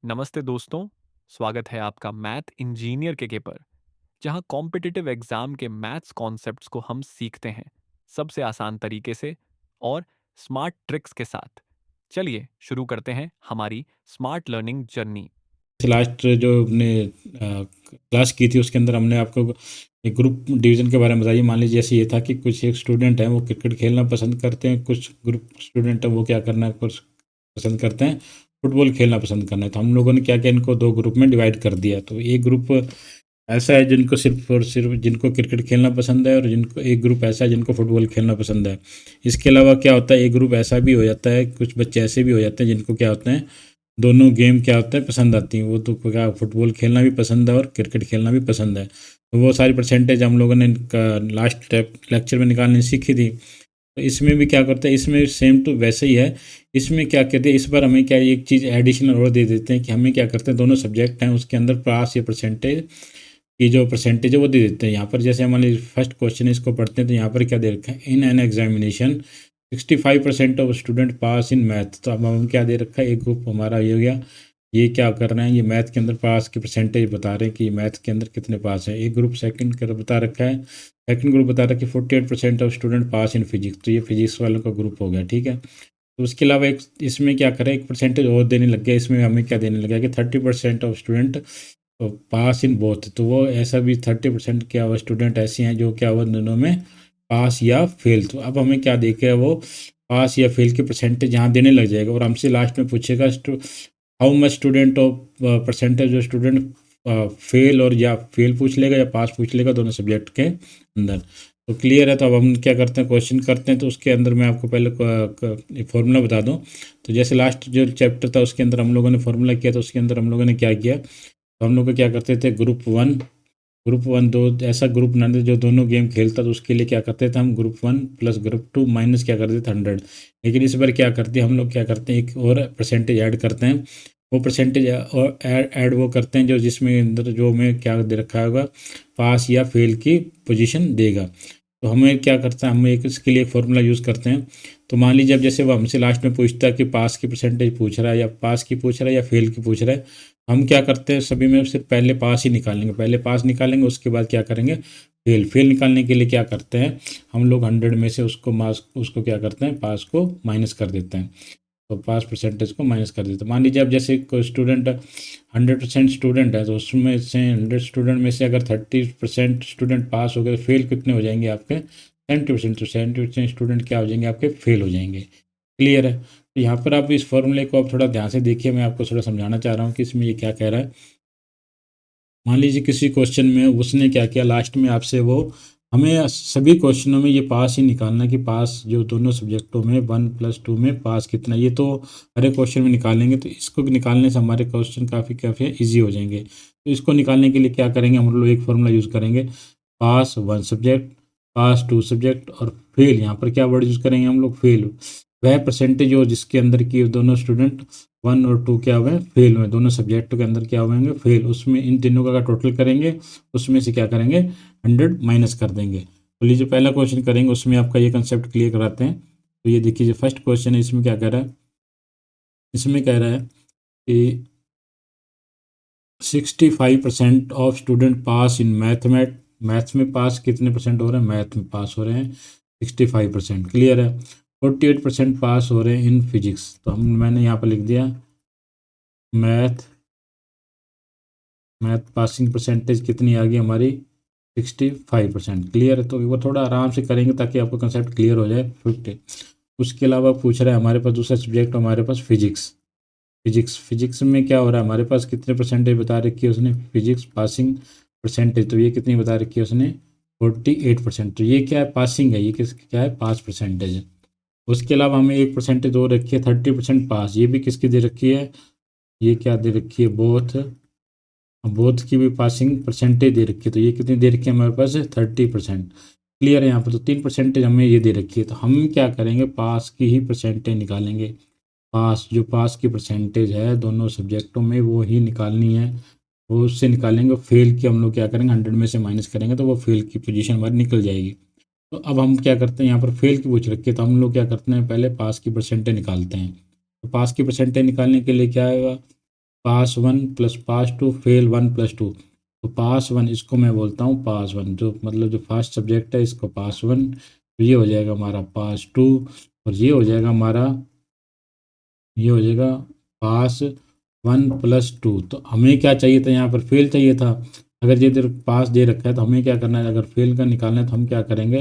नमस्ते दोस्तों। स्वागत है आपका मैथ इंजीनियर के पर, जहां कॉम्पिटिटिव एग्जाम के मैथ्स कॉन्सेप्ट्स को हम सीखते हैं सबसे आसान तरीके से और स्मार्ट ट्रिक्स के साथ। चलिए शुरू करते हैं हमारी स्मार्ट लर्निंग जर्नी। लास्ट जो हमने क्लास की थी उसके अंदर हमने आपको एक ग्रुप डिवीज़न के बारे में बताइए। मान लीजिए जैसे ये था कि कुछ एक स्टूडेंट हैं वो क्रिकेट खेलना पसंद करते हैं, कुछ ग्रुप स्टूडेंट हैं वो क्या करना कुछ पसंद करते हैं, फुटबॉल खेलना पसंद करना है। तो हम लोगों ने क्या किया, इनको दो ग्रुप में डिवाइड कर दिया। तो एक ग्रुप ऐसा है जिनको सिर्फ और सिर्फ जिनको क्रिकेट खेलना पसंद है, और जिनको एक ग्रुप ऐसा है जिनको फुटबॉल खेलना पसंद है। इसके अलावा क्या होता है, एक ग्रुप ऐसा भी हो जाता है, कुछ बच्चे ऐसे भी हो जाते हैं जिनको क्या होते हैं, दोनों गेम क्या होता है पसंद आती हैं। वो तो क्या फुटबॉल खेलना भी पसंद है और क्रिकेट खेलना भी पसंद है। तो वो सारी परसेंटेज हम लोगों ने लास्ट लेक्चर में निकालनी सीखी थी। तो इसमें भी क्या करते हैं, इसमें सेम टू वैसे ही है। इसमें क्या कहते हैं, इस बार हमें क्या एक चीज़ एडिशनल और दे देते हैं कि हमें क्या करते हैं, दोनों सब्जेक्ट हैं उसके अंदर पास या परसेंटेज की जो परसेंटेज है वो दे देते हैं। यहाँ पर जैसे हमारे फर्स्ट क्वेश्चन है, इसको पढ़ते हैं। तो यहाँ पर क्या दे रखा है, in an examination 65% of student pass in math. तो अब हम क्या दे रखा है, एक ग्रुप हमारा ये हो गया, ये क्या कर रहे हैं, ये मैथ के अंदर पास की परसेंटेज बता रहे हैं कि मैथ के अंदर कितने पास है। एक ग्रुप सेकंड का बता रखा है, सेकंड ग्रुप बता रहा है कि 48% of student pass in physics. तो ये फिजिक्स वालों का ग्रुप हो गया, ठीक है। तो उसके अलावा एक इसमें क्या करें, एक परसेंटेज और देने लग गया। इसमें हमें क्या देने लगा कि 30% of student pass in both. तो वो ऐसा भी 30% क्या हुआ स्टूडेंट ऐसे हैं जो क्या हुआ दोनों में पास या फेल। तो अब हमें क्या देखे, वो पास या फेल के परसेंटेज यहाँ देने लग जाएगा, और हमसे लास्ट में पूछेगा how much student of percentage जो स्टूडेंट फेल, और या फेल पूछ लेगा या पास पूछ लेगा, दोनों सब्जेक्ट के अंदर। तो क्लियर है। तो अब हम क्या करते हैं, क्वेश्चन करते हैं। तो उसके अंदर मैं आपको पहले फॉर्मूला बता दूं। तो जैसे लास्ट जो चैप्टर था उसके अंदर हम लोगों ने फॉर्मूला किया, तो उसके अंदर हम लोगों ने क्या किया, तो हम लोग क्या करते थे, ग्रुप वन दो ऐसा ग्रुप बनाते जो दोनों गेम खेलता। तो उसके लिए क्या करते थे, हम group one plus group two minus क्या करते थे 100। लेकिन इस बार क्या करते हैं हम लोग, क्या करते हैं एक और परसेंटेज ऐड करते हैं। वो परसेंटेज और ऐड वो करते हैं जो जिसमें अंदर जो हमें क्या दे रखा होगा, पास या फेल की पोजीशन देगा। तो हमें क्या करता है, हम एक इसके लिए एक फॉर्मूला यूज़ करते हैं। तो मान लीजिए अब जैसे वो हमसे लास्ट में पूछता है कि पास की परसेंटेज पूछ रहा है, या पास की पूछ रहा है या फेल की पूछ रहा है। हम क्या करते हैं, सभी में सिर्फ पहले पास ही निकालेंगे, पहले पास निकालेंगे, उसके बाद क्या करेंगे, फेल निकालने के लिए क्या करते हैं, हम लोग 100 में से उसको मार्क्स उसको क्या करते हैं, पास को माइनस कर देते हैं। तो पास परसेंटेज को माइनस कर देते हैं। मान लीजिए अब जैसे कोई स्टूडेंट 100% स्टूडेंट है, तो उसमें से 100 स्टूडेंट में से अगर 30% स्टूडेंट पास हो गए, तो फेल कितने हो जाएंगे आपके, 70%। तो 70% स्टूडेंट क्या हो जाएंगे आपके, फेल हो जाएंगे। क्लियर है। तो यहाँ पर आप इस फॉर्मूले को आप थोड़ा ध्यान से देखिए, मैं आपको थोड़ा समझाना चाह रहा हूँ कि इसमें ये क्या कह रहा है। मान लीजिए किसी क्वेश्चन में उसने क्या किया, लास्ट में आपसे वो हमें सभी क्वेश्चनों में ये पास ही निकालना है कि पास जो दोनों सब्जेक्टों में 1+2 में पास कितना। ये तो हर एक क्वेश्चन में निकालेंगे, तो इसको निकालने से हमारे क्वेश्चन काफ़ी काफ़ी ईजी हो जाएंगे। तो इसको निकालने के लिए क्या करेंगे, हम लोग एक फॉर्मूला यूज़ करेंगे, पास 1 सब्जेक्ट, पास 2 सब्जेक्ट, और फेल। यहाँ पर क्या वर्ड यूज़ करेंगे हम लोग, फेल। वह परसेंटेज हो जिसके अंदर की दोनों स्टूडेंट 1 और 2 क्या हुए, फेल हुए, दोनों सब्जेक्टों के अंदर क्या हुएंगे, फेल। उसमें इन तीनों का टोटल करेंगे, उसमें से क्या करेंगे, 100 माइनस कर देंगे। तो लीजिए पहला क्वेश्चन करेंगे, उसमें आपका ये कंसेप्ट क्लियर कराते हैं। तो ये देखिए जो फर्स्ट क्वेश्चन है, इसमें क्या कह रहा है, इसमें कह रहा है कि 65% of student pass in maths में पास कितने परसेंट हो रहे हैं, मैथ में पास हो रहे हैं 65%। क्लियर है। 48% पास हो रहे हैं इन फिजिक्स। तो मैंने यहाँ पर लिख दिया मैथ मैथ पासिंग परसेंटेज कितनी आ गई हमारी, 65%। क्लियर है। तो वो थोड़ा आराम से करेंगे ताकि आपको कंसेप्ट क्लियर हो जाए। 50। उसके अलावा पूछ रहा है हमारे पास दूसरा सब्जेक्ट, हमारे पास फिजिक्स में क्या हो रहा है, हमारे पास कितने परसेंटेज बता रखी है उसने, फिजिक्स पासिंग परसेंटेज। तो ये कितनी बता रखी है उसने, 48%। तो ये क्या है, पासिंग है, ये क्या है, पास परसेंटेज है। उसके अलावा हमें एक परसेंटेज और रखी है 30% पास। ये भी किसकी दे रखी है, ये क्या दे रखी है, बोथ की भी पासिंग परसेंटेज दे रखी है। तो ये कितनी दे रखी है हमारे पास, 30%। क्लियर है। यहाँ पर तो 3 परसेंटेज हमें ये दे रखी है। तो हम क्या करेंगे, पास की ही परसेंटेज निकालेंगे। पास की परसेंटेज है दोनों सब्जेक्टों में वो ही निकालनी है, वो उससे निकालेंगे। फेल की हम लोग क्या करेंगे, 100 में से माइनस करेंगे, तो वो फेल की पोजीशन हमारी निकल जाएगी। तो अब हम क्या करते हैं, यहाँ पर फेल की पूछ रखी है, तो हम लोग क्या करते हैं, पहले पास की परसेंटेज निकालते हैं। तो पास की परसेंटेज निकालने के लिए क्या आएगा, पास 1 प्लस पास 2 फेल 1 प्लस 2। तो पास 1 इसको मैं बोलता हूँ पास 1, जो मतलब जो फर्स्ट सब्जेक्ट है इसको पास 1, तो ये हो जाएगा हमारा पास 2, और ये हो जाएगा हमारा, ये हो जाएगा पास 1 प्लस 2। तो हमें क्या चाहिए था, यहाँ पर फेल चाहिए था। अगर ये इधर पास दे रखा है तो हमें क्या करना है, अगर फेल का निकालना है तो हम क्या करेंगे,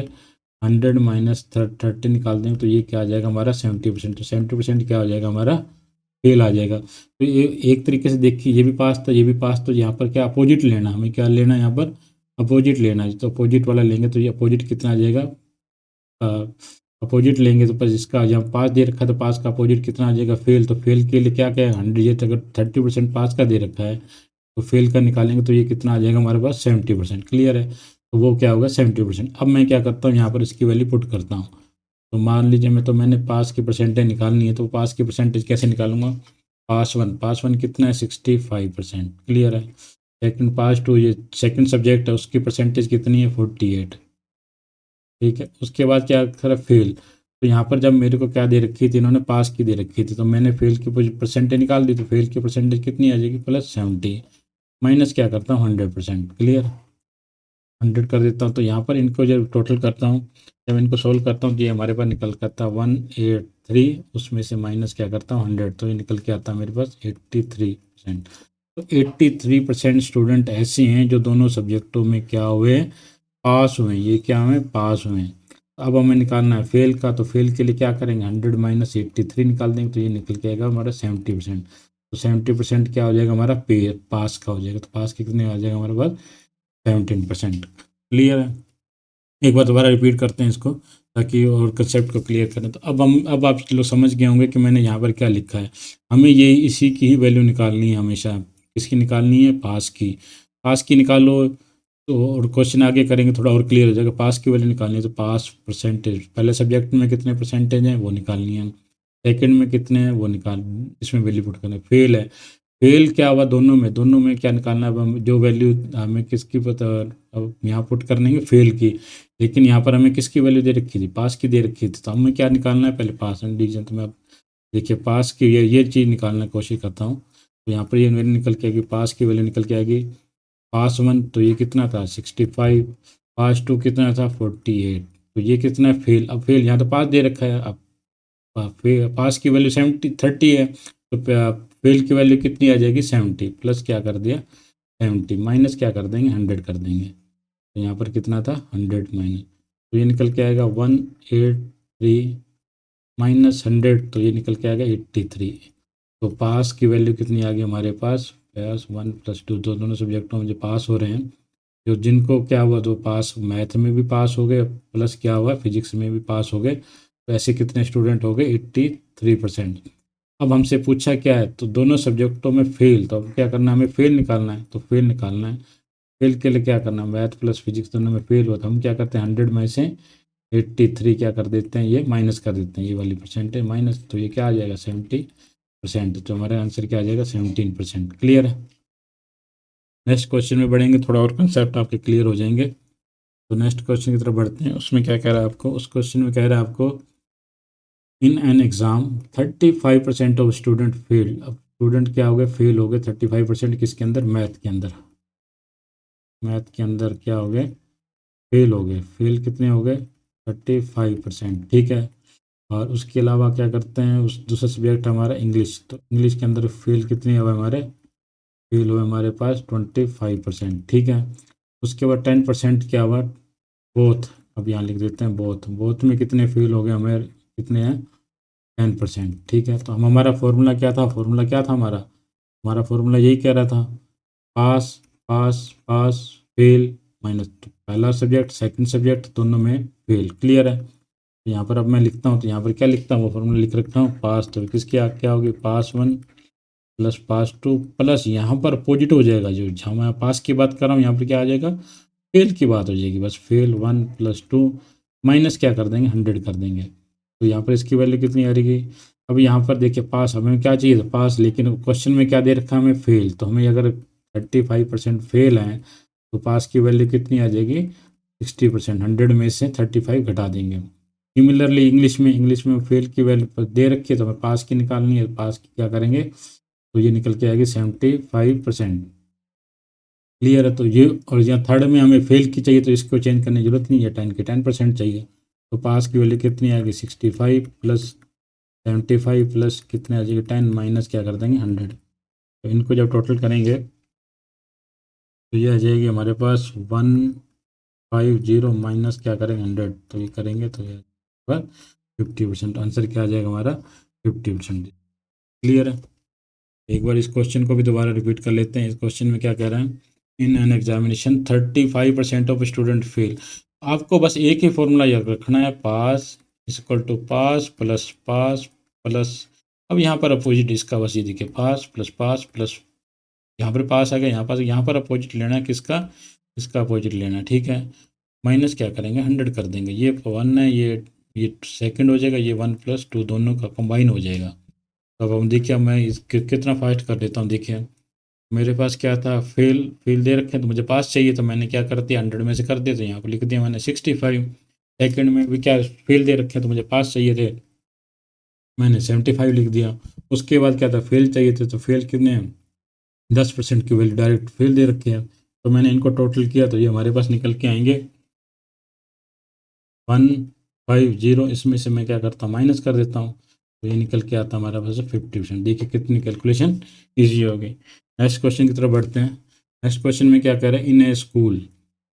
100 माइनस 30 निकाल देंगे, तो ये क्या आ जाएगा हमारा 70%। तो 70% क्या हो जाएगा हमारा, फेल आ जाएगा। तो ये एक तरीके से देखिए, ये भी पास था, ये भी पास, तो यहाँ पर क्या अपोजिट लेना, हमें क्या लेना है यहाँ पर, अपोजिट लेना है। तो अपोजिट वाला लेंगे तो ये अपोजिट कितना आ जाएगा, अपोजिट लेंगे तो बस इसका यहाँ पास दे रखा है तो पास का अपोजिट कितना आ जाएगा, फेल। तो फेल के लिए क्या क्या है, 100, ये अगर 30% पास का दे रखा है तो फेल का निकालेंगे तो ये कितना आ जाएगा हमारे पास 70%। क्लियर है, तो वो क्या होगा 70%। अब मैं क्या करता हूँ, यहाँ पर इसकी वैल्यू पुट करता हूँ। तो मान लीजिए मैंने पास की परसेंटेज निकालनी है, तो पास की परसेंटेज कैसे निकालूंगा, पास वन कितना है 65%। क्लियर है। सेकंड पास टू, ये सेकंड सब्जेक्ट है, उसकी परसेंटेज कितनी है 48। ठीक है, उसके बाद क्या करा, फेल। तो यहाँ पर जब मेरे को क्या दे रखी थी, इन्होंने पास की दे रखी थी, तो मैंने फेल की परसेंटेज निकाल दी। तो फेल की परसेंटेज कितनी आ जाएगी, +70, माइनस क्या करता हूँ 100%। क्लियर, 100 कर देता हूँ। तो यहाँ पर इनको जब टोटल करता हूँ, जब इनको सोल्व करता हूँ, तो ये हमारे पास निकल के आता है 183, उसमें से माइनस क्या करता हूँ 100, तो ये निकल के आता है मेरे पास 83%। तो 83% स्टूडेंट ऐसे हैं जो दोनों सब्जेक्टों में क्या हुए, पास हुए। ये क्या हुए, पास हुए। अब हमें निकालना है फेल का, तो फेल के लिए क्या करेंगे, 100 माइनस 83 निकाल देंगे, तो ये निकल के आएगा हमारा 70%। तो 70% क्या हो जाएगा हमारा, पास का हो जाएगा। तो पास के कितने आ जाएगा हमारे पास, 17%। क्लियर है। एक बार दोबारा रिपीट करते हैं इसको, ताकि और कंसेप्ट को क्लियर करें। तो अब आप लोग समझ गए होंगे कि मैंने यहाँ पर क्या लिखा है। हमें ये इसी की ही वैल्यू निकालनी है हमेशा। किसकी निकालनी है, पास की। पास की निकालो तो, और क्वेश्चन आगे करेंगे थोड़ा और क्लियर हो जाएगा। पास की वैल्यू निकालनी है तो पास परसेंटेज, पहले सब्जेक्ट में कितने परसेंटेज हैं वो निकालनी है, सेकंड में कितने हैं वो निकाल, इसमें वैल्यू पुट करना है। फेल है, फेल क्या हुआ, दोनों में क्या निकालना है, अब हम जो वैल्यू हमें किसकी पता, अब यहाँ पुट करने फेल की। लेकिन यहाँ पर हमें किसकी वैल्यू दे रखी थी, पास की दे रखी थी। तो हमें क्या निकालना है, पहले पास एंड डिवीजन। तो मैं अब देखिए पास की ये चीज़ निकालने की कोशिश करता हूँ। तो यहाँ पर ये वैल्यू निकल के आएगी, पास की वैल्यू निकल के आएगी, पास 1 तो ये कितना था 65, पास 2 कितना था 48। तो ये कितना है, फेल। अब फेल यहाँ तो पास दे रखा है, अब पास की वैल्यू 30 है, तो फेल की वैल्यू कितनी आ जाएगी 70, प्लस क्या कर दिया 70, माइनस क्या कर देंगे 100 कर देंगे। तो यहाँ पर कितना था 100 माइनस, तो ये निकल के आएगा 183 माइनस 100, तो ये निकल के आएगा 83। तो पास की वैल्यू कितनी आ गई हमारे पास, प्लस 1 प्लस 2, दोनों सब्जेक्टों में जो पास हो रहे हैं, जो जिनको क्या हुआ, तो पास मैथ में भी पास हो गए, प्लस क्या हुआ फिजिक्स में भी पास हो गए। तो ऐसे कितने स्टूडेंट हो गए, 83%। अब हमसे पूछा क्या है, तो दोनों सब्जेक्टों में फेल। तो अब क्या करना है, हमें फेल निकालना है। तो फेल निकालना है, फेल के लिए क्या करना है, मैथ प्लस फिजिक्स दोनों में फेल हुआ, तो हम क्या करते हैं 100 में से 83 क्या कर देते हैं, ये माइनस कर देते हैं, ये वाली परसेंटेज माइनस। तो ये क्या आ जाएगा 70%। तो हमारा आंसर क्या आ जाएगा 17%। क्लियर है। नेक्स्ट क्वेश्चन में बढ़ेंगे, थोड़ा और कंसेप्ट आपके क्लियर हो जाएंगे। तो नेक्स्ट क्वेश्चन की तरफ बढ़ते हैं। उसमें क्या कह रहा है आपको, उस क्वेश्चन में कह रहा है आपको, in an exam 35% of student fail. अब स्टूडेंट क्या हो गए, फेल हो गए 35%, किसके अंदर, मैथ के अंदर। मैथ के अंदर क्या हो गए, फेल हो गए। फेल कितने हो गए 35%। ठीक है। और उसके अलावा क्या करते हैं, उस दूसरा सब्जेक्ट हमारा इंग्लिश। तो इंग्लिश के अंदर फेल कितने हुए हमारे, फेल हुए हमारे पास 25%। ठीक है। उसके बाद 10% क्या हुआ, बोथ। अब यहाँ लिख देते हैं बोथ। बोथ में कितने फेल हो गए हमें, कितने हैं 10%। ठीक है। तो हम, हमारा फॉर्मूला क्या था, फॉर्मूला क्या था हमारा फॉर्मूला यही कह रहा था, पास पास पास फेल माइनस। तो पहला सब्जेक्ट सेकंड सब्जेक्ट दोनों में फेल। क्लियर है। तो यहाँ पर अब मैं लिखता हूँ, तो यहाँ पर क्या लिखता हूँ, वो फॉर्मूला लिख रखा हूँ, पास। तो किसकी क्या होगी, पास 1 प्लस पास 2, प्लस यहाँ पर अपोजिट हो जाएगा, जो जहाँ मैं पास की बात कर रहा हूँ यहाँ पर क्या आ जाएगा, फेल की बात हो जाएगी। बस फेल 1 प्लस 2 माइनस क्या कर देंगे 100 कर देंगे। तो यहाँ पर इसकी वैल्यू कितनी आ रही। अब यहाँ पर देखिए पास, हमें क्या चाहिए था पास, लेकिन क्वेश्चन में क्या दे रखा है हमें फेल। तो हमें अगर 35% फेल हैं तो पास की वैल्यू कितनी आ जाएगी 60%। 100 में से 35 घटा देंगे। सिमिलरली इंग्लिश में फेल की वैल्यू दे रखी है, तो हमें पास की निकालनी है। पास की क्या करेंगे तो ये निकल के आएगी 75%। क्लियर है। तो ये, और यहाँ थर्ड में हमें फेल की चाहिए तो इसको चेंज करने की जरूरत नहीं है, 10 की 10% चाहिए। तो पास की वैल्यू कितनी आएगी 65 प्लस 75 प्लस कितने आ जाएगी 10 माइनस क्या कर देंगे 100। तो इनको जब टोटल करेंगे तो ये आ जाएगी हमारे पास 150 माइनस क्या करेंगे 100, तो ये करेंगे तो ये 50%। आंसर क्या आ जाएगा हमारा 50%। क्लियर है। एक बार इस क्वेश्चन को भी दोबारा रिपीट कर लेते हैं। इस क्वेश्चन में क्या कह रहे हैं, in an examination 35% of student fail. आपको बस एक ही फॉर्मूला याद रखना है, pass equal to pass plus pass plus, अब यहाँ पर अपोजिट इसका बस ये देखिए पास प्लस पास प्लस, यहाँ पर पास आ गया, यहाँ पर अपोजिट लेना है किसका, इसका अपोजिट लेना है, ठीक है। माइनस क्या करेंगे 100 कर देंगे, ये 1 है, ये सेकंड हो जाएगा, ये 1+2 दोनों का कंबाइन हो जाएगा। अब हम देखिए, मैं कितना फास्ट कर देता हूँ। देखिए मेरे पास क्या था, फेल फेल दे रखे हैं तो मुझे पास चाहिए, तो मैंने क्या कर दिया 100 में से कर दिया, तो यहाँ पर लिख दिया मैंने 65। सेकंड में भी क्या फेल दे रखे हैं तो मुझे पास चाहिए थे, मैंने 75 लिख दिया। उसके बाद क्या था, फेल चाहिए थे, तो फेल कितने 10% की वैल्यू डायरेक्ट फेल दे रखे हैं, तो मैंने इनको टोटल किया तो ये हमारे पास निकल के आएंगे 150। इसमें से मैं क्या करता हूँ माइनस कर देता हूँ, तो ये निकल के आता हमारा पास 50%। देखिए कितनी कैलकुलेशन ईजी हो गई। नेक्स्ट क्वेश्चन की तरफ बढ़ते हैं। नेक्स्ट क्वेश्चन में क्या कह रहे हैं, in a school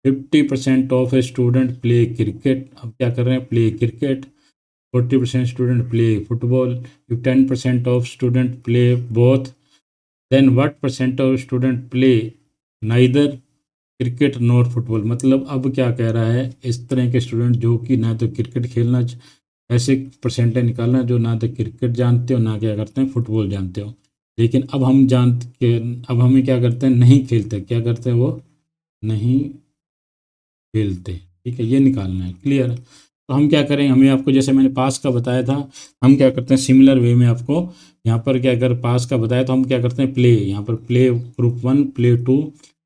50% of a student play cricket. अब क्या कर रहे हैं, play cricket. 40% student play football. 10% of student play both, then what percent of student play neither cricket nor football. मतलब अब क्या कह रहा है, इस तरह के स्टूडेंट जो कि ना तो क्रिकेट खेलना, ऐसे परसेंटेज निकालना जो ना तो क्रिकेट जानते हो ना क्या करते हैं फुटबॉल जानते हो, लेकिन अब हम जान के, अब हमें क्या करते हैं नहीं खेलते, क्या करते हैं वो नहीं खेलते, ठीक है, ये निकालना है। क्लियर है। तो हम क्या करें, हमें आपको जैसे मैंने पास का बताया था, हम क्या करते हैं सिमिलर वे में आपको यहाँ पर क्या, अगर पास का बताया तो हम क्या करते हैं प्ले, यहाँ पर play group 1 play 2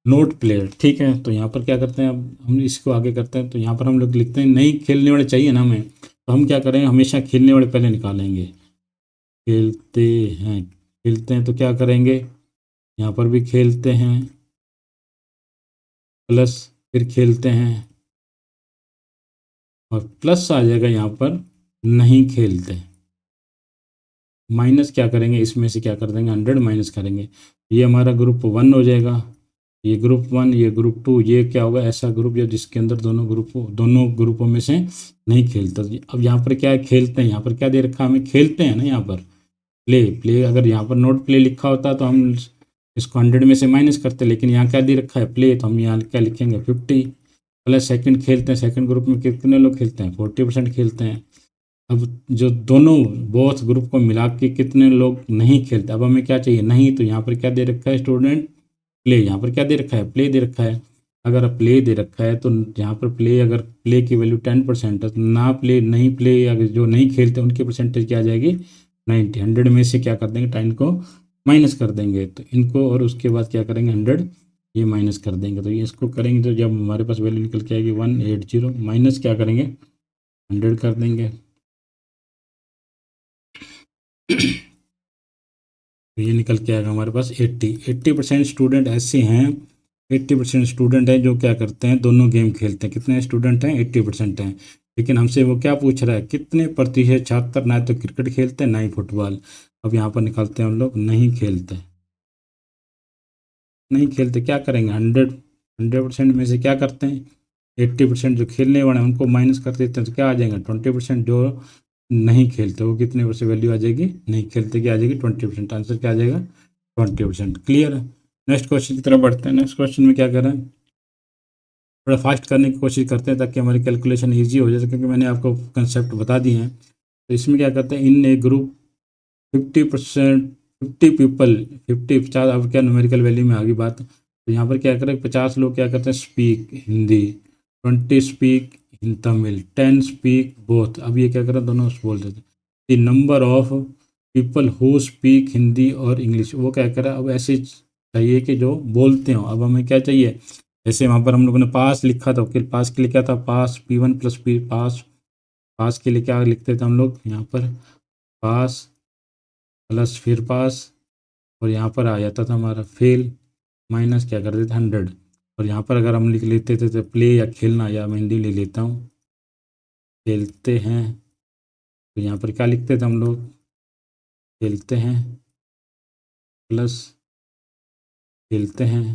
note player, ठीक है। तो यहाँ पर क्या करते हैं, अब हम इसको आगे करते हैं, तो यहाँ पर हम लोग लिखते हैं नहीं खेलने वाले चाहिए ना हमें, तो हम क्या करेंगे हमेशा खेलने वाले पहले निकालेंगे। खेलते हैं, खेलते हैं तो क्या करेंगे, यहाँ पर भी खेलते हैं प्लस, फिर खेलते हैं और प्लस आ जाएगा यहाँ पर नहीं खेलते, माइनस क्या करेंगे इसमें से क्या कर देंगे 100 माइनस करेंगे, ये हमारा ग्रुप 1 हो जाएगा। ये ग्रुप 1, ये ग्रुप 2, ये क्या होगा ऐसा ग्रुप जो जिसके अंदर दोनों ग्रुपों में से नहीं खेलता। अब यहाँ पर क्या है खेलते हैं, यहाँ पर क्या दे रखा है हमें खेलते हैं ना, यहाँ पर प्ले प्ले, अगर यहाँ पर नोट प्ले लिखा होता तो हम इसको 100 में से माइनस करते, लेकिन यहाँ क्या दे रखा है प्ले, तो हम यहाँ क्या लिखेंगे 50 प्लस सेकंड खेलते हैं, सेकंड ग्रुप में कितने लोग खेलते हैं 40% खेलते हैं। अब जो दोनों बोथ ग्रुप को मिला के कितने लोग नहीं खेलते, अब हमें क्या चाहिए नहीं, तो यहाँ पर क्या दे रखा है स्टूडेंट प्ले, यहाँ पर क्या दे रखा है प्ले दे रखा है। अगर प्ले दे रखा है तो यहाँ पर प्ले, अगर प्ले की वैल्यू 10% है तो ना प्ले नहीं प्ले, अगर जो नहीं खेलते उनकी परसेंटेज क्या आ जाएगी 90। 100 में से क्या कर देंगे 10 को माइनस कर देंगे, तो इनको और उसके बाद क्या करेंगे 100 ये माइनस कर देंगे, तो ये इसको करेंगे तो जब हमारे पास वैल्यू निकल के आएगी 180 माइनस क्या करेंगे 100 कर देंगे। तो ये निकल के आएगा हमारे पास 80% स्टूडेंट ऐसे हैं, 80% स्टूडेंट हैं जो क्या करते हैं दोनों गेम खेलते हैं। कितने स्टूडेंट हैं 80% हैं, लेकिन हमसे वो क्या पूछ रहा है कितने प्रतिशत छात्र ना तो क्रिकेट खेलते हैं ना ही फुटबॉल। अब यहाँ पर निकालते हैं हम लोग नहीं खेलते, नहीं खेलते क्या करेंगे 100% में से क्या करते हैं 80% जो खेलने वाले हैं उनको माइनस कर देते हैं, तो क्या आ जाएगा 20% जो नहीं खेलते, वो कितने परसेंट वैल्यू आ जाएगी नहीं खेलते की आ जाएगी 20%। आंसर क्या आ जाएगा 20%। क्लियर है। नेक्स्ट क्वेश्चन की तरफ बढ़ते हैं। नेक्स्ट क्वेश्चन में क्या कर रहे हैं, थोड़ा फास्ट करने की कोशिश करते हैं ताकि हमारी कैलकुलेशन ईजी हो जाए, क्योंकि मैंने आपको कंसेप्ट बता दिए हैं। तो इसमें क्या करते हैं, इन ए ग्रुप 50%, 50 पीपल, 50 50, अब क्या न्यूमेरिकल वैल्यू में आ गई बात, तो यहाँ पर क्या करें 50 लोग क्या करते हैं speak Hindi, 20 speak in Tamil, 10 speak both. अब ये क्या कर रहे हैं दोनों बोल देते हैं। The number of people who speak Hindi और इंग्लिश, वो क्या कर रहा है अब ऐसे चाहिए कि जो बोलते हो। अब हमें क्या चाहिए, जैसे वहाँ पर हम लोगों ने पास लिखा था, कि पास के लिए क्या था पास P1 + P पास, पास के लिए क्या लिखते थे हम लोग यहाँ पर पास प्लस फिर पास और यहाँ पर आ जाता था हमारा फेल, माइनस क्या कर देते 100। और यहाँ पर अगर हम लिख लेते थे तो प्ले या खेलना, या मैं हिंदी ले लेता हूँ, खेलते हैं, तो यहाँ पर क्या लिखते थे हम लोग, खेलते हैं प्लस खेलते हैं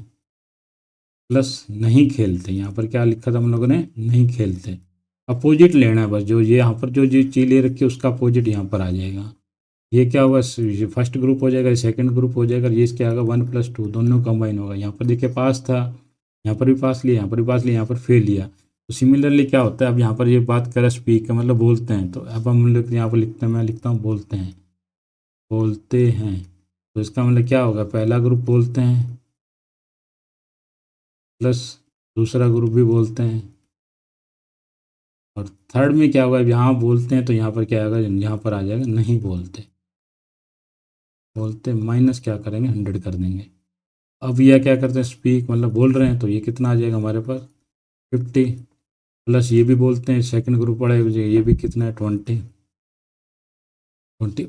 प्लस नहीं खेलते। यहाँ पर क्या लिखा था हम लोगों ने, नहीं खेलते। अपोजिट लेना है बस, जो ये यहाँ पर जो चीज़ ले रखी है उसका अपोजिट यहाँ पर आ जाएगा। ये क्या होगा, ये फर्स्ट ग्रुप हो जाएगा, सेकंड ग्रुप हो जाएगा, ये क्या होगा 1+2 दोनों कंबाइन होगा। यहाँ पर देखिए पास था, यहाँ पर भी पास लिया, यहाँ पर भी पास लिया, यहाँ पर फेल लिया। तो सिमिलरली क्या होता है, अब यहाँ पर ये बात करें स्पीक का मतलब बोलते हैं, तो अब हम लोग यहाँ पर लिखते हैं, मैं लिखता हूँ बोलते हैं, बोलते हैं। तो इसका मतलब क्या होगा, पहला ग्रुप बोलते हैं प्लस दूसरा ग्रुप भी बोलते हैं, और थर्ड में क्या होगा, यहाँ बोलते हैं तो यहाँ पर क्या आएगा, यहाँ पर आ जाएगा नहीं बोलते, बोलते माइनस क्या करेंगे 100 कर देंगे। अब यह क्या करते हैं, स्पीक मतलब बोल रहे हैं, तो ये कितना आ जाएगा हमारे पास 50, प्लस ये भी बोलते हैं सेकंड ग्रुप पड़ा है, ये भी कितना है 20।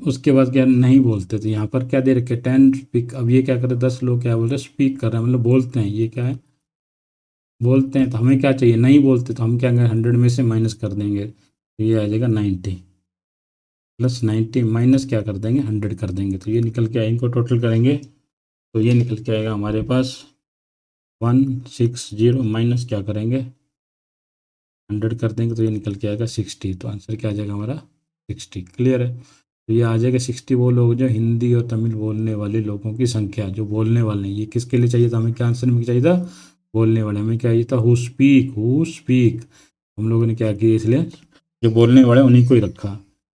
उसके बाद क्या नहीं बोलते, तो यहाँ पर क्या दे रखे 10 स्पीक। अब ये क्या कर रहे हैं, 10 लोग क्या बोल रहे हैं, स्पीक कर रहे हैं मतलब बोलते हैं, ये क्या है बोलते हैं। तो हमें क्या चाहिए, नहीं बोलते, तो हम क्या करेंगे 100 में से माइनस कर देंगे, तो ये आ जाएगा 90, प्लस 90 माइनस क्या कर देंगे 100 कर देंगे, तो ये निकल के आएगा, इनको टोटल करेंगे तो ये निकल के आएगा हमारे पास 160, माइनस क्या करेंगे 100 कर देंगे, तो ये निकल के आएगा 60। तो आंसर क्या आ जाएगा हमारा 60। क्लियर है। तो ये आ जाएगा 60 वो लोग जो हिंदी और तमिल बोलने वाले लोगों की संख्या, जो बोलने वाले हैं। ये किसके लिए चाहिए था, हमें क्या आंसर में चाहिए था, बोलने वाले। हमें क्या चाहिए था, हु स्पीक। हम लोगों ने क्या किया, इसलिए जो बोलने वाले उन्हीं को ही रखा।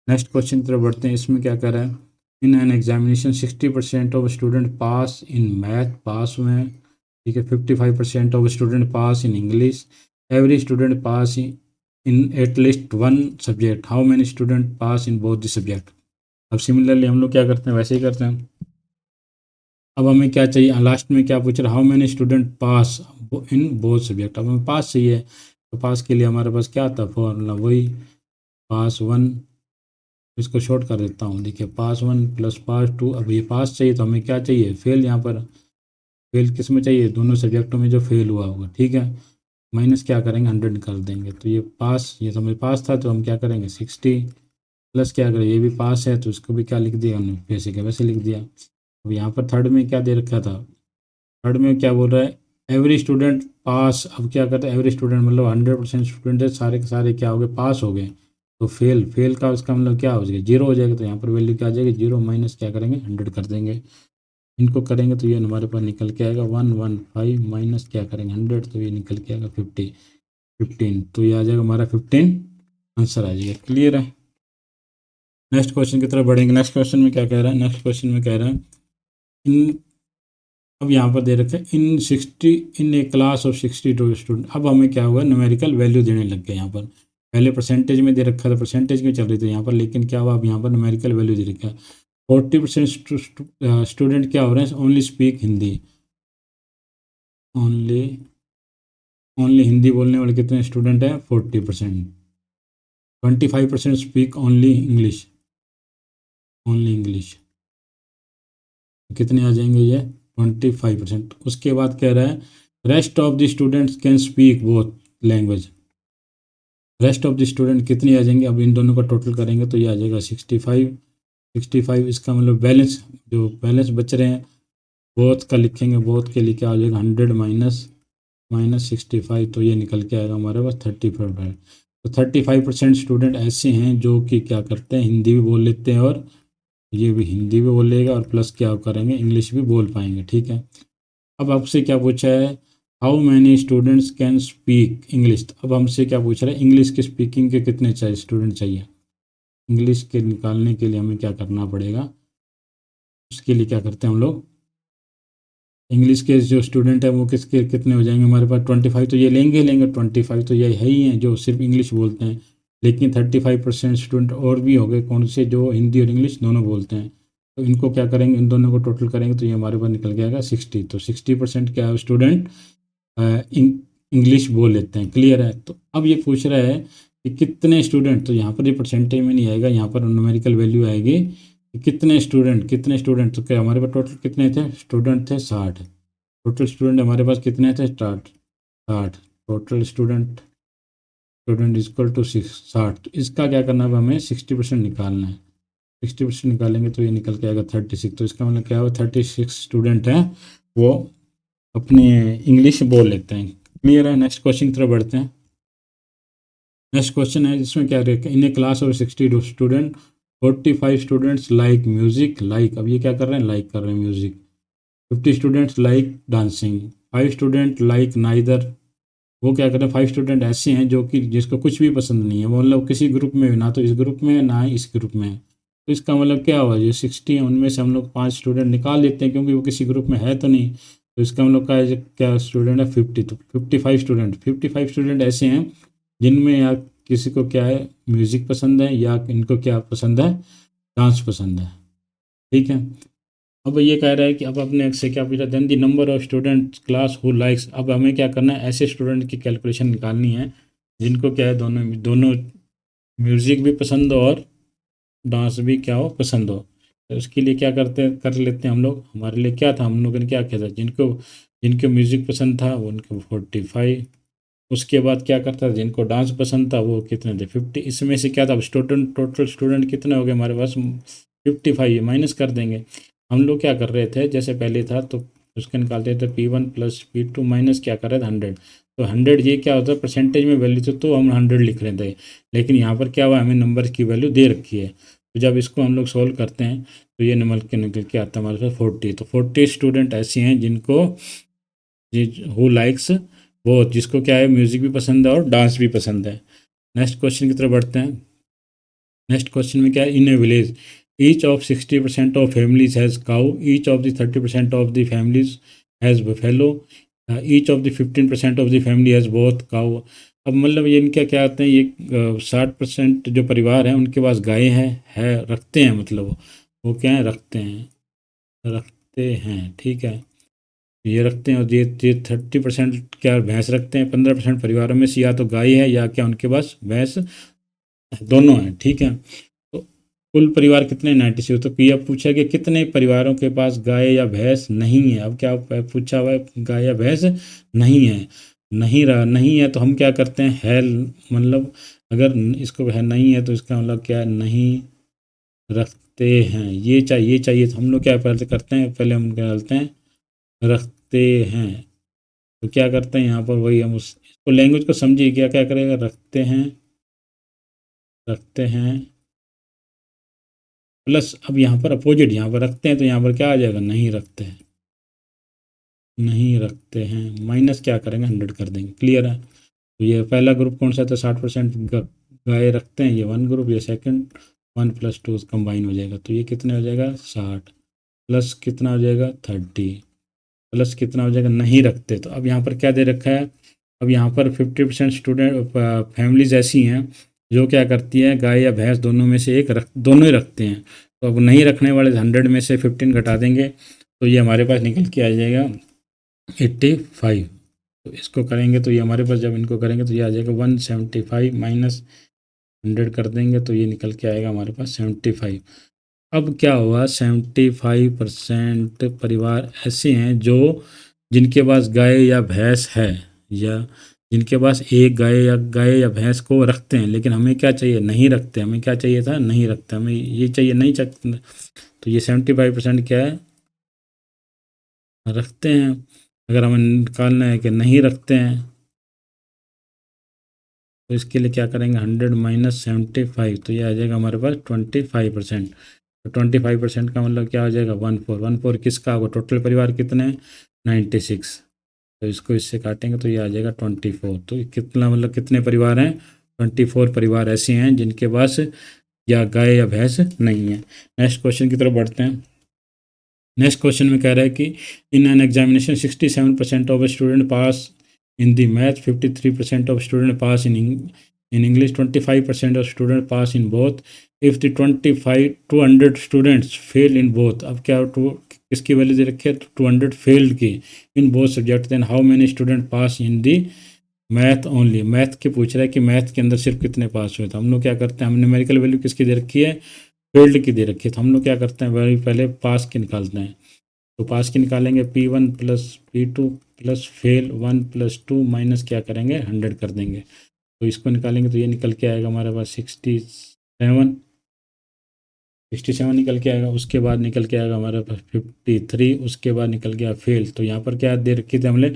नेक्स्ट क्वेश्चन की तरफ बढ़ते हैं। इसमें क्या कर रहा है, in an examination 60% of student pass in math, pass में, ठीक है। 55% of student pass in English, every student pass in at least one subject, how many student pass in both the subject. अब सिमिलरली हम लोग क्या करते हैं, वैसे ही करते हैं। अब हमें क्या चाहिए, लास्ट में क्या पूछ रहा है, how many student pass in both subject. अब हमें पास चाहिए, तो पास के लिए हमारे पास क्या था फॉर्मूला, वही पास वन, इसको शॉर्ट कर देता हूँ। देखिए पास वन प्लस पास टू। अब ये पास चाहिए तो हमें क्या चाहिए, फेल। यहाँ पर फेल किस में चाहिए, दोनों सब्जेक्टों में जो फेल हुआ होगा, ठीक है। माइनस क्या करेंगे 100 कर देंगे, तो ये पास, ये तो हमें पास था, तो हम क्या करेंगे 60, प्लस क्या करें, ये भी पास है तो इसको भी क्या लिख दिया हमने, वैसे के वैसे लिख दिया। अब यहाँ पर थर्ड में क्या दे रखा था, थर्ड में क्या बोल रहा है, एवरी स्टूडेंट पास। अब क्या करते हैं, एवरी स्टूडेंट मतलब 100% स्टूडेंट है, सारे के सारे क्या हो गए, पास हो गए। तो फेल, फेल का उसका मतलब क्या हो जाएगा, जीरो हो जाएगा। तो यहाँ पर वैल्यू क्या आ जाएगी, जीरो, माइनस क्या करेंगे 100 कर देंगे। इनको करेंगे तो ये हमारे पास निकल के आएगा 115, माइनस क्या करेंगे 100, तो ये निकल के आएगा 15। तो ये आ जाएगा हमारा 15 आंसर आ जाएगा। क्लियर है। नेक्स्ट क्वेश्चन की तरफ बढ़ेंगे। नेक्स्ट क्वेश्चन में क्या कह रहा है, नेक्स्ट क्वेश्चन में कह रहा है इन, अब यहाँ पर दे रखे इन 60, इन ए क्लास ऑफ 62 स्टूडेंट। अब हमें क्या हुआ, न्यूमेरिकल वैल्यू देने लग गए। यहाँ पर पहले परसेंटेज में दे रखा था, परसेंटेज में चल रही थी यहाँ पर, लेकिन क्या हुआ, अब यहाँ पर न्यूमेरिकल वैल्यू दे रखा है। 40% स्टूडेंट क्या हो रहे हैं, only speak Hindi, only only Hindi बोलने वाले कितने स्टूडेंट हैं, 40%। 25% speak only English, only English, कितने आ जाएंगे ये 25%। उसके बाद कह रहा है rest of the students can speak both language. Rest of the student कितने आ जाएंगे, अब इन दोनों का टोटल करेंगे तो ये आ जाएगा 65। इसका मतलब बैलेंस, जो बैलेंस बच रहे हैं बोथ का लिखेंगे, बोथ के लिए क्या आ जाएगा 100 माइनस 65, तो ये निकल के आएगा हमारे पास 35। तो 35% स्टूडेंट ऐसे हैं जो कि क्या करते हैं, हिंदी भी बोल लेते हैं, और ये भी हिंदी भी बोलेगा, और प्लस क्या करेंगे इंग्लिश भी बोल पाएंगे, ठीक है। अब आपसे क्या पूछा है, how many students can speak English. अब हमसे क्या पूछ रहा है, इंग्लिश के स्पीकिंग के कितने चाहिए स्टूडेंट चाहिए। इंग्लिश के निकालने के लिए हमें क्या करना पड़ेगा, उसके लिए क्या करते हैं हम लोग, इंग्लिश के जो स्टूडेंट है वो किसके कितने हो जाएंगे हमारे पास 25, तो ये लेंगे 25, तो ये है ही हैं जो सिर्फ इंग्लिश बोलते हैं। लेकिन 35% स्टूडेंट और भी हो गए, कौन से, जो हिंदी और इंग्लिश दोनों बोलते हैं। तो इनको क्या करेंगे, इन दोनों को टोटल करेंगे तो ये हमारे पास निकल के आएगा 60। तो 60% क्या है, स्टूडेंट इंग्लिश बोल लेते हैं। क्लियर है। तो अब ये पूछ रहा है कि कितने स्टूडेंट, तो यहाँ पर ये परसेंटेज में नहीं आएगा, यहाँ पर न्यूमेरिकल वैल्यू आएगी कि कितने स्टूडेंट, तो क्या हमारे पास टोटल कितने थे स्टूडेंट थे 60। टोटल स्टूडेंट हमारे पास कितने थे, 60। Total student equal to 60। इसका क्या करना है, अब हमें 60% निकालना है। 60% निकालेंगे तो ये निकल के आएगा 36। तो इसका मतलब क्या हुआ, 36 स्टूडेंट हैं वो अपने इंग्लिश बोल लेते हैं। क्लियर है। नेक्स्ट क्वेश्चन की तरफ बढ़ते हैं। नेक्स्ट क्वेश्चन है जिसमें क्या रहेगा, in a class of 60 student 45 students like music, like, अब ये क्या कर रहे हैं, लाइक कर रहे हैं music. 50 students like dancing, 5 student like neither, वो क्या कर रहे हैं, 5 स्टूडेंट ऐसे हैं जो कि जिसको कुछ भी पसंद नहीं है, वो मतलब किसी ग्रुप में ना तो इस ग्रुप में है ना इस ग्रुप में है। तो इसका मतलब क्या हुआ, जो 60 है उनमें से हम लोग 5 स्टूडेंट निकाल लेते हैं क्योंकि वो किसी ग्रुप में है तो नहीं। तो इसका हम लोग का क्या स्टूडेंट है 50, तो 55 स्टूडेंट ऐसे हैं जिनमें या किसी को क्या है म्यूज़िक पसंद है या इनको क्या पसंद है, डांस पसंद है। ठीक है। अब ये कह रहा है कि अब अपने से क्या पूछा, then the number of student class who likes. अब हमें क्या करना है, ऐसे स्टूडेंट की कैलकुलेशन निकालनी है जिनको क्या है दोनों दोनों म्यूज़िक भी पसंद हो और डांस भी क्या हो पसंद हो। तो उसके लिए क्या कर लेते हैं हम लोग, हमारे लिए क्या था, हम लोगों ने क्या किया था, जिनको जिनको म्यूज़िक पसंद था वो उनको 45। उसके बाद क्या करता था, जिनको डांस पसंद था वो कितने थे 50। इसमें से क्या था, स्टूडेंट टोटल स्टूडेंट कितने हो गए हमारे पास 55, माइनस कर देंगे। हम लोग क्या कर रहे थे, जैसे पहले था तो उसके निकालते थे P1 प्लस P2 माइनस क्या कर रहे थे 100। तो 100 ये क्या होता है परसेंटेज में वैल्यू थी तो हम 100 लिख रहे थे, लेकिन यहाँ पर क्या हुआ, हमें नंबर की वैल्यू दे रखी है। तो जब इसको हम लोग सोल्व करते हैं तो ये निकल के आता है हमारे पास 40। तो 40 स्टूडेंट ऐसे हैं जिनको हु लाइक्स, वो जिसको क्या है म्यूज़िक भी पसंद है और डांस भी पसंद है। नेक्स्ट क्वेश्चन की तरफ बढ़ते हैं। नेक्स्ट क्वेश्चन में क्या है, in a village each of 60% of families has cow, each of the 30% of the families has buffalo, each of the 15% of the family has both cow. अब मतलब ये इनका क्या आते हैं, ये 60% जो परिवार हैं उनके पास गाय है रखते हैं, मतलब वो क्या है रखते हैं। ठीक है, ये रखते हैं। और ये 30% क्या भैंस रखते हैं। 15% परिवारों में से या तो गाय है या क्या उनके पास भैंस, दोनों हैं। ठीक है। तो कुल परिवार कितने 96। तो यह पूछा कि कितने परिवारों के पास गाय या भैंस नहीं है। अब क्या पूछा हुआ है, गाय या भैंस नहीं है, नहीं है तो हम क्या करते हैं, है मतलब अगर इसको है नहीं है तो इसका मतलब क्या है, नहीं रखते हैं। ये चाहिए तो हम लोग क्या पहले करते हैं, पहले हम क्या डालते हैं, रखते हैं। तो क्या करते हैं यहाँ पर, वही हम इसको लैंग्वेज को समझिए, क्या क्या करेगा, रखते हैं प्लस, अब यहाँ पर अपोजिट, यहाँ पर रखते हैं तो यहाँ पर क्या आ जाएगा, नहीं रखते हैं माइनस क्या करेंगे 100 कर देंगे। क्लियर है। तो ये पहला ग्रुप कौन सा था, 60% गाय रखते हैं, ये 1 ग्रुप, ये सेकंड 1 + 2 कंबाइन हो जाएगा। तो ये कितने हो जाएगा 60 प्लस कितना हो जाएगा 30 प्लस कितना हो जाएगा नहीं रखते। तो अब यहाँ पर क्या दे रखा है, अब यहाँ पर 50% स्टूडेंट फैमिलीज ऐसी हैं जो क्या करती हैं, गाय या भैंस दोनों में से एक दोनों ही रखते हैं। तो अब नहीं रखने वाले 100 में से 15 घटा देंगे तो ये हमारे पास निकल के आ जाएगा 85। तो इसको करेंगे तो ये हमारे पास, जब इनको करेंगे तो ये आ जाएगा 175 माइनस 100 कर देंगे तो ये निकल के आएगा हमारे पास 75। अब क्या हुआ, 75% परिवार ऐसे हैं जो जिनके पास गाय या भैंस है, या जिनके पास एक गाय या भैंस को रखते हैं, लेकिन हमें क्या चाहिए, नहीं रखते। हमें क्या चाहिए था, नहीं रखते। हमें ये चाहिए नहीं चाहिए। तो ये 75% क्या है, रखते हैं। अगर हमें निकालना है कि नहीं रखते हैं तो इसके लिए क्या करेंगे, 100 माइनस 75, तो ये आ जाएगा हमारे पास 25%। तो 25% का मतलब क्या हो जाएगा, 14 किसका होगा, टोटल परिवार कितने हैं 96। तो इसको इससे काटेंगे तो ये आ जाएगा 24। तो कितना मतलब कितने परिवार हैं, 24 परिवार ऐसे हैं जिनके पास या गाय या भैंस नहीं है। नेक्स्ट क्वेश्चन की तरफ बढ़ते हैं। नेक्स्ट क्वेश्चन में कह रहा है कि इन an examination 67% of student pass in the math, 53% of student pass in English, 25% of student pass in both. If the 200 students fail in both, अब क्या किसकी वैल्यू दे रखी है, 200 फेल्ड की in both subject, then how many student pass in the math only. Math के पूछ रहा है कि मैथ के अंदर सिर्फ कितने पास हुए। तो हम लोग क्या करते हैं, हम न्यूमेरिकल वैल्यू किसकी दे रखी है फेल्ड की दे रखी है, तो हम लोग क्या करते हैं, वही पहले पास की निकालते हैं। तो पास की निकालेंगे P1 plus P2 plus fail 1 plus 2 minus क्या करेंगे 100 कर देंगे। तो इसको निकालेंगे तो ये निकल के आएगा हमारे पास 67 निकल के आएगा। उसके बाद निकल के आएगा हमारे पास 53, उसके बाद निकल गया फेल। तो यहाँ पर क्या दे रखी थी हमने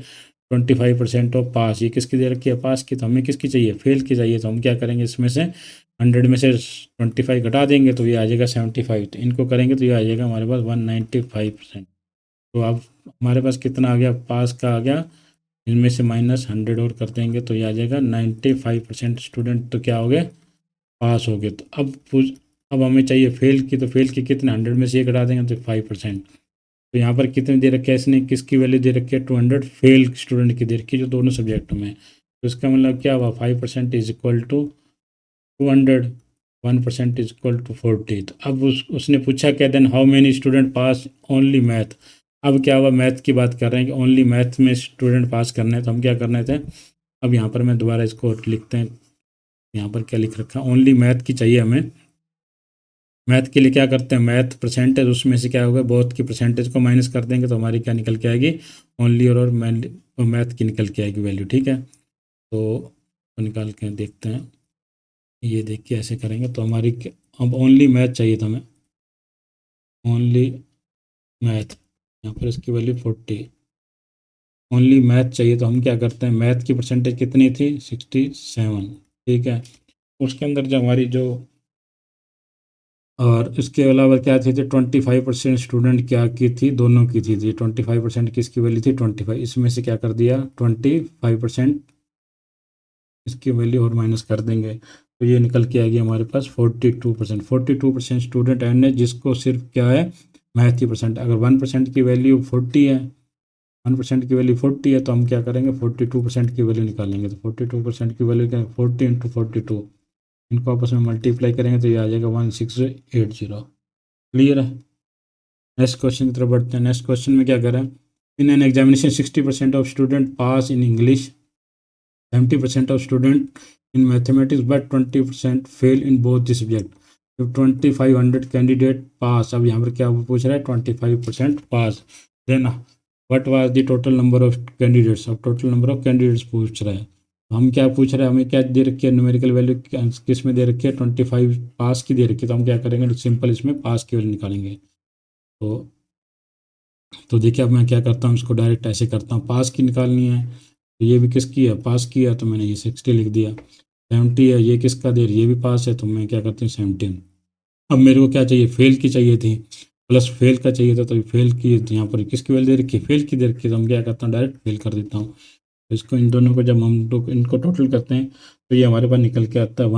25% ऑफ पास, ये किसकी दे रखी है पास की, तो हमें किसकी चाहिए फेल की चाहिए। तो हम क्या करेंगे इसमें से 100 में से 25 घटा देंगे तो ये आ जाएगा 75, तो इनको करेंगे तो ये आ जाएगा हमारे पास 195%। तो अब हमारे पास कितना आ गया पास का आ गया, इनमें से -100 और कर देंगे तो ये आ जाएगा 95% स्टूडेंट तो क्या हो गए पास हो गए। तो अब हमें चाहिए फेल की, तो फेल की कितने 100 में से ये घटा देंगे तो 5%। तो यहाँ पर कितने दे रखे हैं इसने, किसकी वैल्यू दे रखी है 200 फेल स्टूडेंट की दे रखी है जो दोनों सब्जेक्ट में है। तो इसका मतलब क्या हुआ 5% is equal to 200, 1% is equal to 40। तो अब उसने पूछा क्या then how many student pass only math. अब क्या हुआ मैथ की बात कर रहे हैं कि ओनली मैथ में स्टूडेंट पास करने हैं, तो हम क्या करने थे, अब यहाँ पर मैं दोबारा इसको लिखते हैं। यहाँ पर क्या लिख रखा है ओनली मैथ की चाहिए हमें। मैथ के लिए क्या करते हैं मैथ परसेंटेज, उसमें से क्या होगा बोथ की परसेंटेज को माइनस कर देंगे तो हमारी क्या निकल के आएगी ओनली और मैथ की निकल के आएगी वैल्यू। ठीक है, तो निकाल के देखते हैं, ये देख के ऐसे करेंगे तो हमारी अब ओनली मैथ चाहिए था हमें, ओनली मैथ, यहाँ पर इसकी वैल्यू 40, ओनली मैथ चाहिए। तो हम क्या करते हैं मैथ की परसेंटेज कितनी थी 67। ठीक है, उसके अंदर जो हमारी जो और इसके अलावा क्या थी, 25% स्टूडेंट क्या की थी दोनों की थी, 25% किसकी वैल्यू थी 25, इसमें से क्या कर दिया 25% इसकी वैल्यू और माइनस कर देंगे तो ये निकल के आएगी हमारे पास 42%। 42% स्टूडेंट है जिसको सिर्फ क्या है मैथ की परसेंट। अगर 1% की वैल्यू 40 है, 1% की वैल्यू 40 है तो हम क्या करेंगे 42% की वैल्यू निकालेंगे। तो 42% की वैल्यू क्या 40 इंटू 42, इनको आपस में मल्टीप्लाई करेंगे तो ये आ जाएगा 1680। क्लियर है। नेक्स्ट क्वेश्चन की तरफ बढ़ते हैं। नेक्स्ट क्वेश्चन में क्या करें, इन an examination 60% of student pass in English, 70% of student in mathematics but 20% fail in both the subject. जब 2500 कैंडिडेट पास, अब यहाँ पर क्या पूछ रहा है 25% pass, then what was the total number of candidates. अब टोटल नंबर ऑफ कैंडिडेट्स पूछ रहा है, तो हम क्या पूछ रहे हैं हमें क्या दे रखी है न्यूमेरिकल वैल्यू किस में दे रखी है 25 पास की दे रखी है। तो हम क्या करेंगे सिंपल इसमें पास की वैल्यू निकालेंगे। तो देखिए अब मैं क्या करता हूँ इसको डायरेक्ट ऐसे करता हूँ, पास की निकालनी है तो ये भी किसकी है पास की है तो मैंने ये 60 लिख दिया। 70 है ये किसका दे रही ये भी पास है तो मैं क्या करती हूँ 17। अब मेरे को क्या चाहिए फेल की चाहिए थी, प्लस फेल का चाहिए था, तो फेल की तो यहाँ पर किसकी वैल्यू दे रखी है फेल की दे रखी है, तो हम क्या करता हूँ डायरेक्ट फेल कर देता हूँ। तो इसको इन दोनों को जब हम लोग इनको टोटल करते हैं तो ये हमारे पास निकल के आता है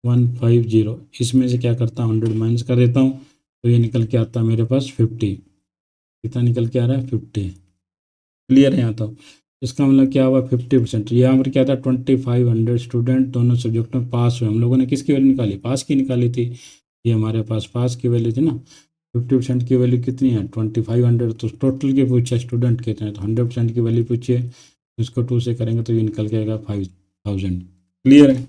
150। इसमें से क्या करता हूँ 100 माइनस कर देता हूँ तो ये निकल के आता है मेरे पास 50। कितना निकल के आ रहा है 50। क्लियर है यहाँ तो। इसका मतलब क्या हुआ 50%। यहाँ पर क्या था 2500 स्टूडेंट दोनों सब्जेक्ट में पास हुए, हम लोगों ने किसकी वैल्यू निकाली पास की निकाली थी, ये हमारे पास पास की वैल्यू थी ना। 50% की वैल्यू कितनी है 2500, तो टोटल के पूछा स्टूडेंट कितने हैं तो 100% की वैल्यू पूछिए, इसको 2 से करेंगे तो ये निकल के आएगा 5000। क्लियर है।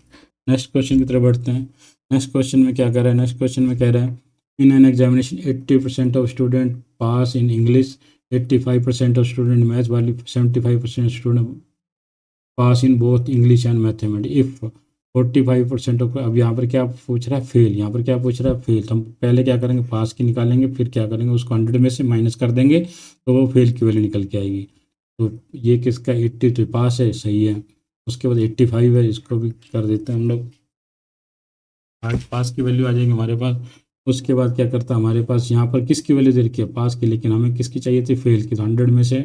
नेक्स्ट क्वेश्चन की तरफ बढ़ते हैं। नेक्स्ट क्वेश्चन में क्या कर रहा है, नेक्स्ट क्वेश्चन में कह रहा है in an examination 80% of student pass in English, 85% of student math वाली, 75% student pass in both English and mathematics if 45% of. अब यहाँ पर क्या पूछ रहा है फेल, यहाँ पर क्या पूछ रहा है फेल, तो हम पहले क्या करेंगे पास की निकालेंगे फिर क्या करेंगे उसको 100 में से माइनस कर देंगे तो वो फेल की वैल्यू निकल के आएगी। तो ये किसका 80 तो पास है सही है, उसके बाद 85 है इसको भी कर देते हैं हम लोग, आज पास की वैल्यू आ जाएगी हमारे पास। उसके बाद क्या करता है हमारे पास यहाँ पर किसकी वैल्यू दे रखी है पास की, लेकिन हमें किसकी चाहिए थी फेल की, तो 100 में से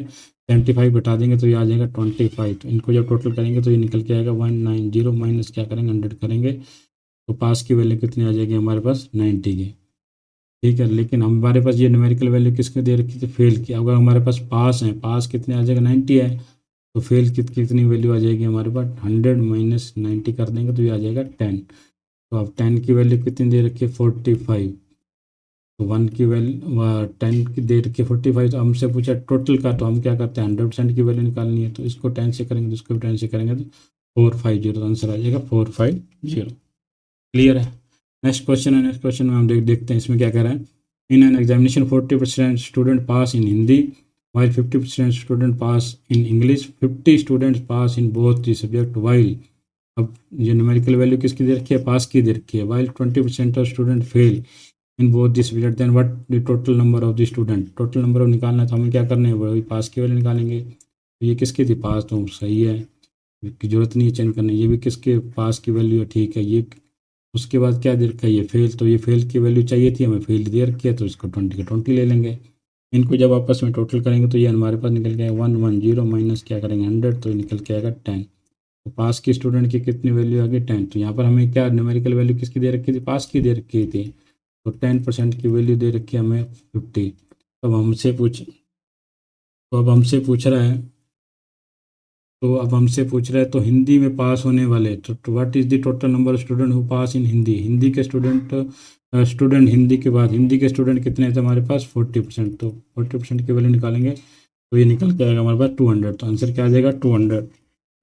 75 घटा देंगे तो ये आ जाएगा 25। तो इनको जब टोटल करेंगे तो ये निकल के आएगा 190 माइनस क्या करेंगे 100 करेंगे तो पास की वैल्यू कितनी आ जाएगी हमारे पास 90 की। ठीक है, लेकिन हमारे पास ये न्यूमेरिकल वैल्यू किसकी दे रखी थी फेल की। अगर हमारे पास पास है पास कितने आ जाएगा 90 है, तो फेल की कितनी वैल्यू आ जाएगी हमारे पास 100 माइनस 90 कर देंगे तो ये आ जाएगा 10। तो अब 10 की वैल्यू कितनी दे रखी है 45, तो 1 की वैल्यू 10 की दे रखी है 45, तो हमसे पूछा टोटल का, तो हम क्या करते हैं 100% की वैल्यू निकालनी है, तो इसको 10 से करेंगे तो इसको भी 10 से करेंगे तो 450, तो आंसर आ जाएगा 450। क्लियर है। नेक्स्ट क्वेश्चन में हम देखते हैं इसमें क्या कह रहा है। In an examination 40% student pass in Hindi while 50% student pass in English 50 students pass in both the subject while. अब ये न्यूमेरिकल वैल्यू किसकी दे रखी है, पास की दे रखी है। While 20% of student fail in both this subject then what the total number of the student. Total number of निकालना है तो हमें क्या करना है, वही पास की वैल्यू निकालेंगे। तो ये किसकी थी, पास, तो सही है, की जरूरत नहीं है चेंज करने। ये भी किसके पास की वैल्यू है, ठीक है। ये उसके बाद क्या दे रखा है, ये फेल, तो ये फेल की वैल्यू चाहिए थी हमें, फेल दे रखी है तो इसको 20 का 20 ले लेंगे। इनको जब आपस में टोटल करेंगे तो ये हमारे पास निकल के आएगा 110 माइनस क्या करेंगे 100, तो ये निकल के आएगा 10। तो पास की स्टूडेंट की कितनी वैल्यू आ गई 10। तो यहाँ पर हमें क्या न्यूमेरिकल वैल्यू किसकी दे रखी थी, पास की दे रखी थी। तो 10% की वैल्यू दे रखी है हमें 50। अब हमसे पूछ तो अब हमसे पूछ रहा है तो हिंदी में पास होने वाले तो what is the total number of student who pass in Hindi. Hindi के स्टूडेंट हिंदी के बाद हिंदी के स्टूडेंट कितने थे हमारे पास 40%। तो 40% की वैल्यू निकालेंगे तो ये निकल के आएगा हमारे पास 200। तो आंसर क्या आ जाएगा 200।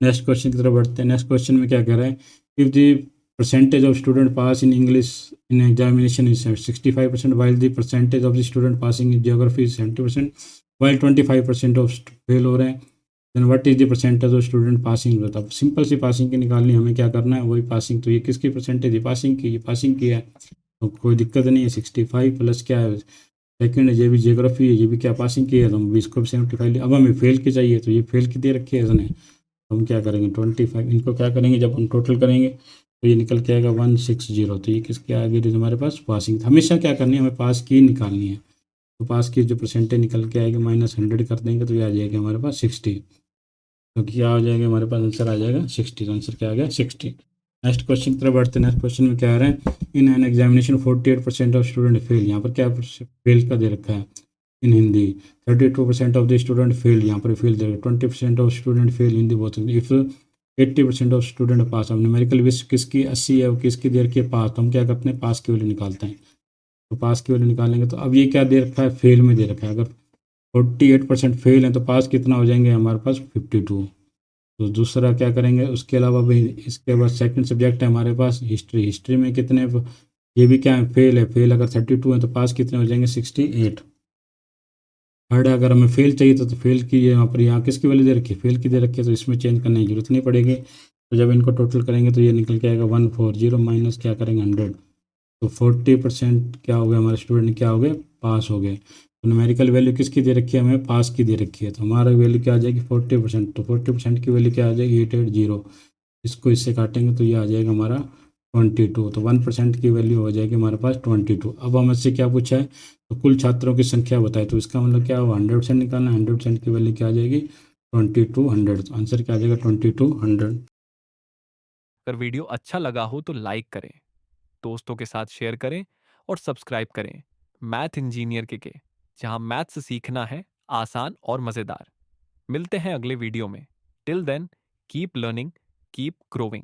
नेक्स्ट क्वेश्चन की तरफ बढ़ते हैं। नेक्स्ट क्वेश्चन में क्या कह रहा है, if the percentage of student pass in English in examination is 65% while the percentage of the student passing in geography is 70%, while 25% of fail हो रहे हैं, then what is the percentage of student passing. बताओ, simple सी passing की निकालनी, हमें क्या करना है, वही पासिंग। तो ये किसकी परसेंटेज है, पासिंग की, ये पासिंग की है तो कोई दिक्कत नहीं है। 65 प्लस क्या है सेकंड है, ये भी जियोग्राफी है, ये भी क्या पासिंग की है, तो हम भी इसको भी 75। अब हमें फेल की चाहिए तो ये फेल की दे रखी है इसने, तो हम क्या करेंगे 25। इनको क्या करेंगे, जब हम टोटल करेंगे तो ये निकल के आएगा 160। तो ये किसके आगे हमारे पास पासिंग। हमेशा क्या करनी है, हमें पास की निकालनी है। तो पास की जो परसेंटेज निकल के आएगी -100 कर देंगे तो ये आ जाएगी हमारे पास 60। तो क्या आ जाएगा हमारे पास, आंसर आ जाएगा 60। तो आंसर क्या आ गया 60। नेक्स्ट क्वेश्चन की तरफ बढ़ते हैं। नेक्स्ट क्वेश्चन में क्या आ रहा है, in an examination 48% of student fail. यहाँ पर क्या फेल का दे रखा है in Hindi. 32% of the student fail, यहाँ पर फेल दे रखा है। 20% ऑफ स्टूडेंट फेल हिंदी बहुत। इफ 80% ऑफ स्टूडेंट पास। अब न्यूमेरिकल विश किसकी 80 है, वो किसकी दे रखी है, पास। तो हम क्या करते हैं, पास की वैल्यू निकालते हैं। तो पास की वैल्यू निकालेंगे तो अब ये क्या दे रखा है, फेल में दे रखा है। अगर 48% फेल है तो पास कितना हो जाएंगे हमारे पास 52। तो दूसरा क्या करेंगे, उसके अलावा भी इसके बाद सेकंड सब्जेक्ट है हमारे पास हिस्ट्री। हिस्ट्री में कितने, ये भी क्या है, फेल है। फेल अगर 32 है तो पास कितने हो जाएंगे 68। थर्ड अगर हमें फेल चाहिए तो फेल की यहाँ पर, यहाँ किसकी वैल्यू दे रखी है, फेल की दे रखी है, तो इसमें चेंज करने की जरूरत नहीं पड़ेगी। तो जब इनको टोटल करेंगे तो ये निकल के आएगा 140 माइनस क्या करेंगे 100। तो 40% क्या हो गया, हमारे स्टूडेंट क्या हो गए, पास हो गए। तो न्यूमेरिकल वैल्यू किसकी दे रखी है, हमें पास की दे रखी है। तो हमारा वैल्यू क्या आ जाएगी 40%। तो 40% की वैल्यू क्या आ जाएगी 880। इसको इससे काटेंगे तो ये आ जाएगा हमारा 22। तो 1% की वैल्यू हो जाएगी हमारे पास 22। अब हमसे क्या पूछा है, तो कुल छात्रों की संख्या बताए। तो इसका मतलब क्या हुआ, 100% निकालना। 100% की वैल्यू क्या आ जाएगी 2200। तो आंसर क्या आ जाएगा 2200। अगर वीडियो अच्छा लगा हो तो लाइक करें, दोस्तों के साथ शेयर करें और सब्सक्राइब करें मैथ इंजीनियर के, जहां मैथ्स सीखना है आसान और मज़ेदार। मिलते हैं अगले वीडियो में। Till then, keep learning, keep growing.